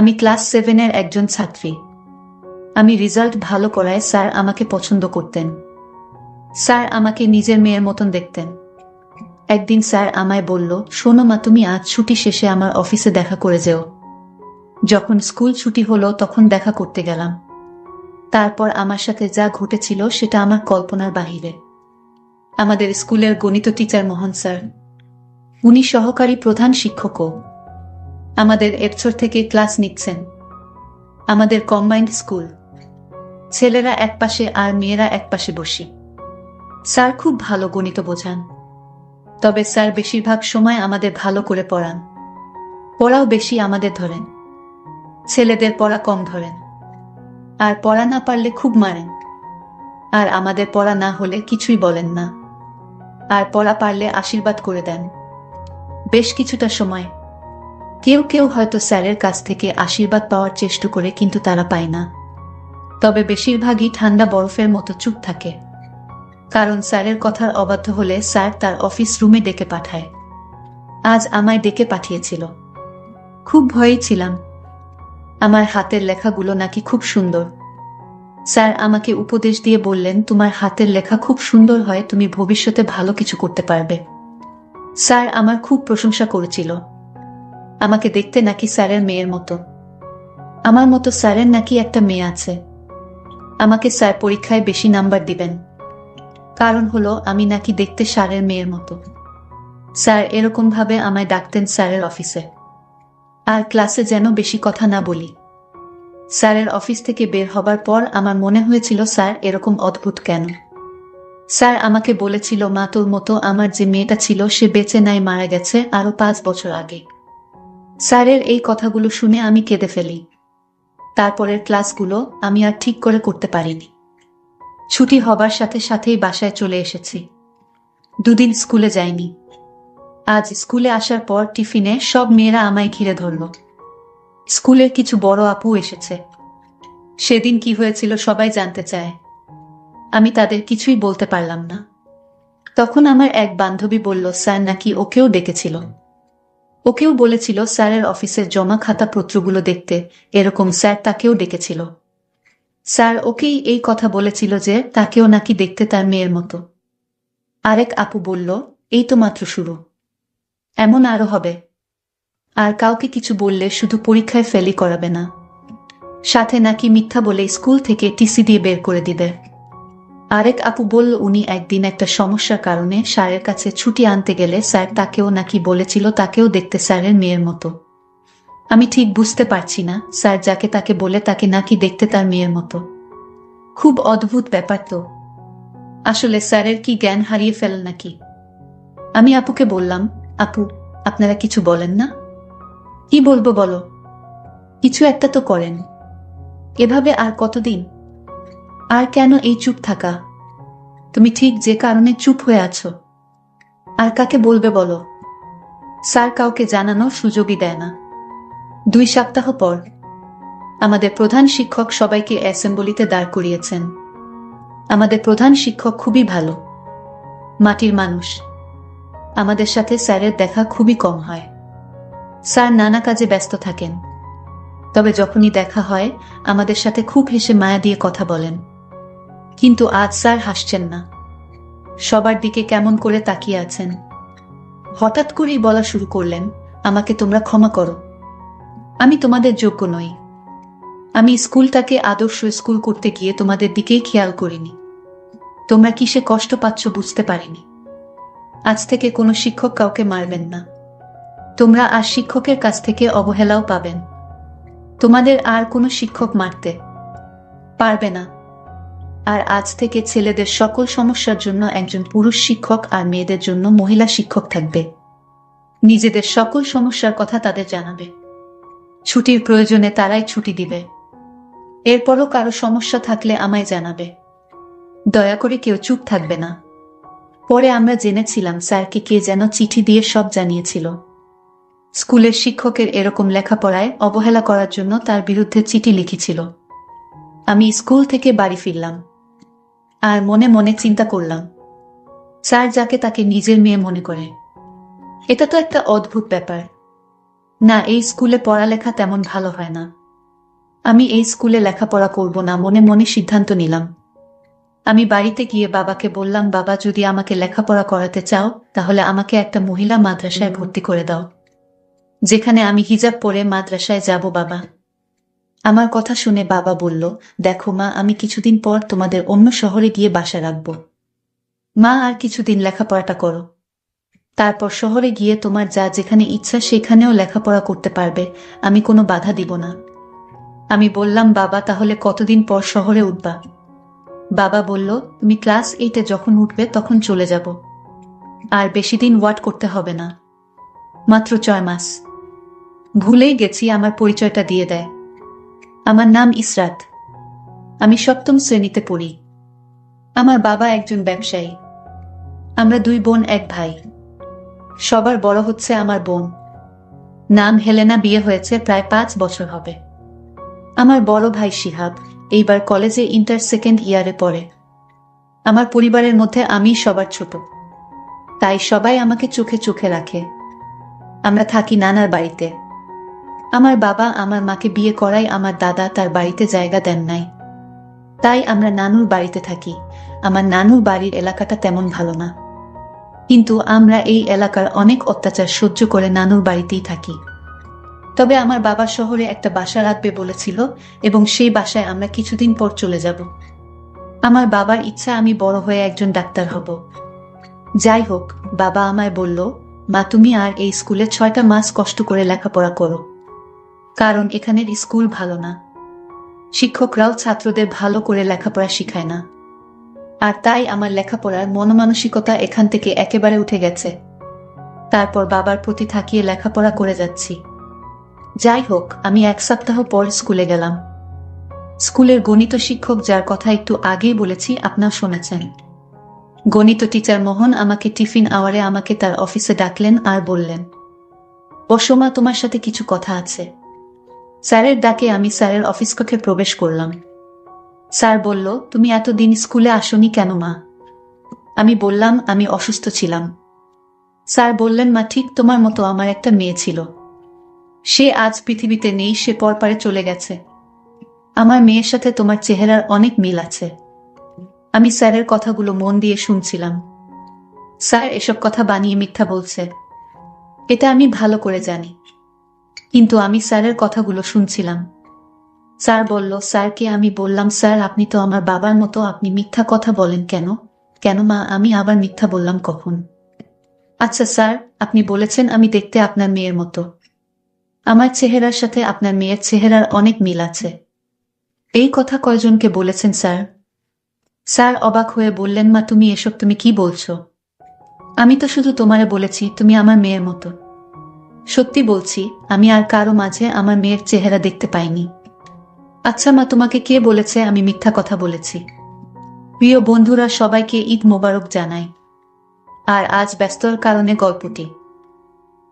আমি ক্লাস 7-এর একজন ছাত্রী। আমি রেজাল্ট ভালো করায় স্যার আমাকে পছন্দ করতেন। স্যার আমাকে নিজের মেয়ের মতন দেখতেন। একদিন স্যার আমায় বলল, শোনো মা, তুমি আজ ছুটি শেষে আমার অফিসে দেখা করে যেও। যখন স্কুল ছুটি হলো তখন দেখা করতে গেলাম। তারপর আমার সাথে যা ঘটেছিল সেটা আমার কল্পনার বাহিরে। আমাদের স্কুলের গণিত টিচার মোহন স্যার, উনি সহকারী প্রধান শিক্ষকও। আমাদের এবছর থেকে ক্লাস নিচ্ছেন। আমাদের কম্বাইন্ড স্কুল, ছেলেরা একপাশে আর মেয়েরা একপাশে বসি। স্যার খুব ভালো গণিত বোঝান, তবে স্যার বেশিরভাগ সময় আমাদের ভালো করে পড়ান। পড়াও বেশি আমাদের ধরেন, ছেলেদের পড়া কম ধরেন। আর পড়া না পারলে খুব মারেন। আর আমাদের পড়া না হলে কিছুই বলেন না। আর পড়া পারলে আশীর্বাদ করে দেন। বেশ কিছুটা সময় কেউ কেউ হয়তো স্যারের কাছ থেকে আশীর্বাদ পাওয়ার চেষ্টা করে, কিন্তু তারা পায় না। তবে বেশিরভাগই ঠান্ডা বরফের মতো চুপ থাকে, কারণ স্যারের কথার অবাধ্য হলে স্যার তার অফিস রুমে ডেকে পাঠায়। আজ আমায় ডেকে পাঠিয়েছিল। খুব ভয়েই ছিলাম। আমার হাতের লেখাগুলো নাকি খুব সুন্দর। স্যার আমাকে উপদেশ দিয়ে বললেন, তোমার হাতের লেখা খুব সুন্দর হয়, তুমি ভবিষ্যতে ভালো কিছু করতে পারবে। স্যার আমার খুব প্রশংসা করেছিল। আমাকে দেখতে নাকি স্যারের মেয়ের মতো। আমার মতো স্যারের নাকি একটা মেয়ে আছে। আমাকে স্যার পরীক্ষায় বেশি নাম্বার দিবেন, কারণ হলো আমি নাকি দেখতে স্যারের মেয়ের মতো। স্যার এরকম ভাবে আমায় ডাকতেন স্যারের অফিসে। আর ক্লাসে যেন বেশি কথা না বলি। স্যারের অফিস থেকে বের হবার পর আমার মনে হয়েছিল, স্যার এরকম অদ্ভুত কেন। স্যার আমাকে বলেছিল, মা, তোর মতো আমার যে মেয়েটা ছিল সে বেঁচে নাই, মারা গেছে আরো 5 বছর আগে। স্যারের এই কথাগুলো শুনে আমি কেঁদে ফেলি। তারপরের ক্লাসগুলো আমি আর ঠিক করে করতে পারিনি। ছুটি হবার সাথে সাথেই বাসায় চলে এসেছি। 2 দিন স্কুলে যাইনি। আজ স্কুলে আসার পর টিফিনে সব মেয়েরা আমায় ঘিরে ধরল। স্কুলের কিছু বড় আপু এসেছে। সেদিন কি হয়েছিল সবাই জানতে চায়। আমি তাদের কিছুই বলতে পারলাম না। তখন আমার এক বান্ধবী বলল, স্যার নাকি ওকেও ডেকেছিল। ওকেও বলেছিল স্যারের অফিসের জমা খাতা পত্রগুলো দেখতে, এরকম স্যার তাকেও ডেকেছিল। স্যার ওকেই এই কথা বলেছিল যে তাকেও নাকি দেখতে তার মেয়ের মতো। আরেক আপু বলল, এই তো মাত্র শুরু, এমন আরো হবে। আর কাউকে কিছু বললে শুধু পরীক্ষায় ফেলই করাবে না, সাথে নাকি মিথ্যা বলে স্কুল থেকে টিসি দিয়ে বের করে দিবে। আরেক আপু বলল, উনি একদিন একটা সমস্যার কারণে স্যারের কাছে ছুটি আনতে গেলে স্যার তাকেও নাকি বলেছিল তাকেও দেখতে স্যারের মেয়ের মতো। আমি ঠিক বুঝতে পারছি না, স্যার যাকে তাকে বলে তাকে নাকি দেখতে তার মেয়ের মতো। খুব অদ্ভুত ব্যাপার তো। আসলে স্যারের কি জ্ঞান হারিয়ে ফেল নাকি? আমি আপুকে বললাম, আপু, আপনারা কিছু বলেন না? কি বলবো বলো, কিছু একটা তো করেন। এভাবে আর কতদিন? আর কেন এই চুপ থাকা? তুমি ঠিক যে কারণে চুপ হয়ে আছো। আর কাকে বলবে বলো? স্যার কাউকে জানানোর সুযোগই দেয় না। 2 সপ্তাহ পর আমাদের প্রধান শিক্ষক সবাইকে অ্যাসেম্বলিতে দাঁড় করিয়েছেন। আমাদের প্রধান শিক্ষক খুবই ভালো, মাটির মানুষ। আমাদের সাথে স্যারের দেখা খুবই কম হয়। স্যার নানা কাজে ব্যস্ত থাকেন, তবে যখনই দেখা হয় আমাদের সাথে খুব হেসে মায়া দিয়ে কথা বলেন। কিন্তু আজ স্যার হাসছেন না, সবার দিকে কেমন করে তাকিয়ে আছেন। হঠাৎ করেই বলা শুরু করলেন, আমাকে তোমরা ক্ষমা করো, আমি তোমাদের যোগ্য নই। আমি স্কুলটাকে আদর্শ স্কুল করতে গিয়ে তোমাদের দিকেই খেয়াল করিনি। তোমরা কিসে কষ্ট পাচ্ছ বুঝতে পারিনি। আজ থেকে কোনো শিক্ষক কাউকে মারবেন না। তোমরা আর শিক্ষকের কাছ থেকে অবহেলাও পাবেন। তোমাদের আর কোনো শিক্ষক মারতে পারবে না। আর আজ থেকে ছেলেদের সকল সমস্যার জন্য একজন পুরুষ শিক্ষক আর মেয়েদের জন্য মহিলা শিক্ষক থাকবে। নিজেদের সকল সমস্যার কথা তাদের জানাবে। ছুটির প্রয়োজনে তারাই ছুটি দিবে। এরপরও কারো সমস্যা থাকলে আমায় জানাবে। দয়া করে কেউ চুপ থাকবে না। পরে আমরা জেনেছিলাম স্যারকে কে যেন চিঠি দিয়ে সব জানিয়েছিল। স্কুলের শিক্ষকের এরকম লেখাপড়ায় অবহেলা করার জন্য তার বিরুদ্ধে চিঠি লিখেছিল। আমি স্কুল থেকে বাড়ি ফিরলাম আর মনে মনে চিন্তা করলাম, স্যার যাকে তাকে নিজের মেয়ে মনে করে। এটা তো একটা অদ্ভুত ব্যাপার। না, এই স্কুলে পড়ালেখা তেমন ভালো হয় না। আমি এই স্কুলে লেখাপড়া করব না, মনে মনে সিদ্ধান্ত নিলাম। আমি বাড়িতে গিয়ে বাবাকে বললাম, বাবা, যদি আমাকে লেখাপড়া করাতে চাও তাহলে আমাকে একটা মহিলা মাদ্রাসায় ভর্তি করে দাও, যেখানে আমি হিজাব পরে মাদ্রাসায় যাব। বাবা আমার কথা শুনে বাবা বলল, দেখো মা, আমি কিছুদিন পর তোমাদের অন্য শহরে গিয়ে বাসা রাখব। মা, আর কিছুদিন লেখাপড়াটা করো, তারপর শহরে গিয়ে তোমার যা যেখানে ইচ্ছা সেখানেও লেখাপড়া করতে পারবে, আমি কোনো বাধা দিব না। আমি বললাম, বাবা, তাহলে কতদিন পর শহরে উঠবা? বাবা বলল, তুমি ক্লাস 8-এ যখন উঠবে তখন চলে যাব। আর বেশি দিন ওয়াট করতে হবে না, মাত্র 6 মাস। ভুলেই গেছি, আমার পরিচয়টা দিয়ে দেয়। আমার নাম ইসরাত, আমি 7ম শ্রেণীতে পড়ি। আমার বাবা একজন ব্যবসায়ী। আমরা 2 বোন 1 ভাই। সবার বড় হচ্ছে আমার বোন, নাম হেলেনা, বিয়ে হয়েছে প্রায় 5 বছর হবে। আমার বড় ভাই শিহাব এইবার কলেজে ইন্টার 2nd ইয়ারে পড়ে। আমার পরিবারের মধ্যে আমি সবার ছোট, তাই সবাই আমাকে চোখে চোখে রাখে। আমরা থাকি নানার বাড়িতে। আমার বাবা আমার মাকে বিয়ে করায় আমার দাদা তার বাড়িতে জায়গা দেন নাই, তাই আমরা নানুর বাড়িতে থাকি। আমার নানুর বাড়ির এলাকাটা তেমন ভালো না, কিন্তু আমরা এই এলাকার অনেক অত্যাচার সহ্য করে নানুর বাড়িতেই থাকি। তবে আমার বাবা শহরে একটা বাসা রাখবে বলেছিল এবং সেই বাসায় আমরা কিছুদিন পর চলে যাব। আমার বাবার ইচ্ছা আমি বড় হয়ে একজন ডাক্তার হব। যাই হোক, বাবা আমায় বলল, মা, তুমি আর এই স্কুলে 6টা মাস কষ্ট করে লেখাপড়া করো, কারণ এখানের স্কুল ভালো না। শিক্ষকরাও ছাত্রদের ভালো করে লেখাপড়া শিখায় না। আর তাই আমার লেখাপড়ার মনমানসিকতা এখান থেকে একেবারে উঠে গেছে। তারপর বাবার প্রতি থাকিয়ে লেখাপড়া করে যাচ্ছি। যাই হোক, আমি 1 সপ্তাহ পর স্কুলে গেলাম। স্কুলের গণিত শিক্ষক, যার কথা একটু আগেই বলেছি, আপনারা শুনেছেন, গণিত টিচার মোহন আমাকে টিফিন আওয়ারে আমাকে তার অফিসে ডাকলেন আর বললেন, বসো মা, তোমার সাথে কিছু কথা আছে। স্যারের ডাকে আমি স্যারের অফিস কক্ষে প্রবেশ করলাম। স্যার বলল, তুমি এতদিন স্কুলে আসোনি কেন মা? আমি বললাম, আমি অসুস্থ ছিলাম। স্যার বললেন, মা, ঠিক তোমার মতো আমার একটা মেয়ে ছিল, সে আজ পৃথিবীতে নেই, সে পরপারে চলে গেছে। আমার মেয়ের সাথে তোমার চেহারার অনেক মিল আছে। আমি স্যারের কথাগুলো মন দিয়ে শুনছিলাম। স্যার এসব কথা বানিয়ে মিথ্যা বলছে, এটা আমি ভালো করে জানি, কিন্তু আমি স্যারের কথাগুলো শুনছিলাম। স্যার বলল, স্যারকে আমি বললাম, স্যার আপনি তো আমার বাবার মতো, আপনি মিথ্যা কথা বলেন কেন? কেন মা, আমি আবার মিথ্যা বললাম কখন? আচ্ছা স্যার, আপনি বলেছেন আমি দেখতে আপনার মেয়ের মতো। আমার চেহারার সাথে আপনার মেয়ের চেহারার অনেক মিল আছে। এই কথা কয়জনকে বলেছেন স্যার? স্যার অবাক হয়ে বললেন, মা, তুমি কি বলছো? আমি তো শুধু তোমারে বলেছি তুমি আমার মেয়ের মতো। সত্যি বলছি, আমি আর কারো মাঝে আমার মেয়ের চেহারা দেখতে পাইনি। আচ্ছা মা, তোমাকে কে বলেছে আমি মিথ্যা কথা বলেছি? প্রিয় বন্ধুরা, সবাইকে ঈদ মোবারক জানাই। আর আজ ব্যস্ততার কারণে গল্পটি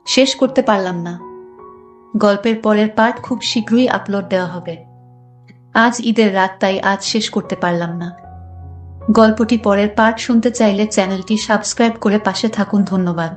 শেষ করতে পারলাম না। গল্পের পরের পার্ট খুব শীঘ্রই আপলোড দেওয়া হবে। আজ ঈদের রাত, তাই আজ শেষ করতে পারলাম না। গল্পটি পরের পার্ট শুনতে চাইলে চ্যানেলটি সাবস্ক্রাইব করে পাশে থাকুন। ধন্যবাদ।